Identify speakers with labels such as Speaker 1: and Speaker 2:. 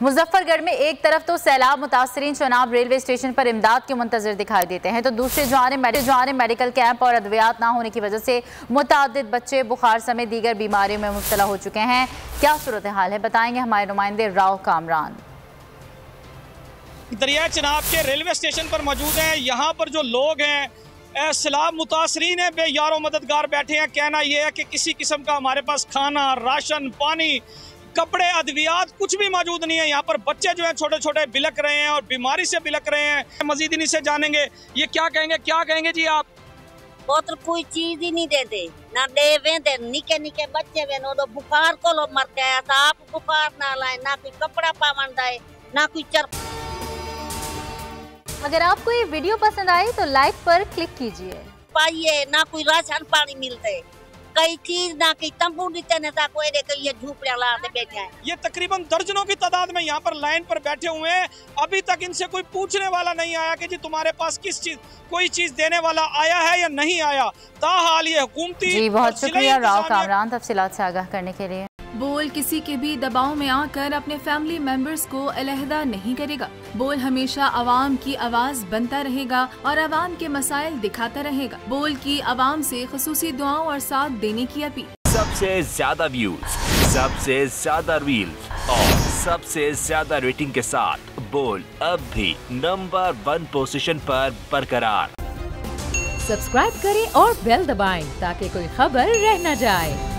Speaker 1: मुजफ्फरगढ़ में एक तरफ तो सैलाब मुतासरीन चनाब रेलवे स्टेशन पर इमदाद के मुंतजर दिखाई देते हैं, तो दूसरे जाने मेडिकल कैंप और अद्वियात ना होने की वजह से मुतादिद बच्चे बुखार समेत दीगर बीमारियों में मुब्तला हो चुके हैं। क्या सूरत हाल है, बताएंगे हमारे नुमाइंदे राव कामरान।
Speaker 2: दरिया चनाब के रेलवे स्टेशन पर मौजूद हैं। यहाँ पर जो लोग हैं सैलाब मुतासरीन है, बेयारो मददगार बैठे हैं। कहना यह है कि किसी किस्म का हमारे पास खाना, राशन, पानी, कपड़े, अद्वियात कुछ भी मौजूद नहीं है। यहाँ पर बच्चे जो हैं छोटे छोटे बिलक रहे हैं और बीमारी से बिलक रहे हैं। मजीद इन्हीं से जानेंगे ये क्या कहेंगे जी आप।
Speaker 3: तो कोई चीज ही नहीं देते, ना दे निके निके बच्चे वे नो बुखार को लो मर गया था। आप बुखार ना लाए, ना कोई कपड़ा पावन दाए, ना कोई चर।
Speaker 1: अगर आपको ये वीडियो पसंद आए तो लाइक पर क्लिक कीजिए।
Speaker 3: पाइए ना कोई राशन पानी मिलते, कई चीज ना कई तंबू नीचे ने कोई ये झूपड़िया लाते बैठे हैं।
Speaker 2: ये तकरीबन दर्जनों की तादाद में यहाँ पर लाइन पर बैठे हुए हैं। अभी तक इनसे कोई पूछने वाला नहीं आया कि जी तुम्हारे पास कोई चीज देने वाला आया है या नहीं आया। ताहाल ये हुकूमती। जी
Speaker 1: बहुत शुक्रिया राव कामरान तफसीलात से आगाह करने के लिए।
Speaker 4: बोल किसी के भी दबाव में आकर अपने फैमिली मेंबर्स को अलहदा नहीं करेगा। बोल हमेशा आवाम की आवाज बनता रहेगा और आवाम के मसाइल दिखाता रहेगा। बोल की आवाम से खुसूसी दुआओं और साथ देने की अपील।
Speaker 5: सबसे ज्यादा व्यूज, सबसे ज्यादा रील्स और सबसे ज्यादा रेटिंग के साथ बोल अब भी नंबर 1 पोजीशन पर बरकरार।
Speaker 6: सब्सक्राइब करें और बेल दबाएं ताकि कोई खबर रह न जाए।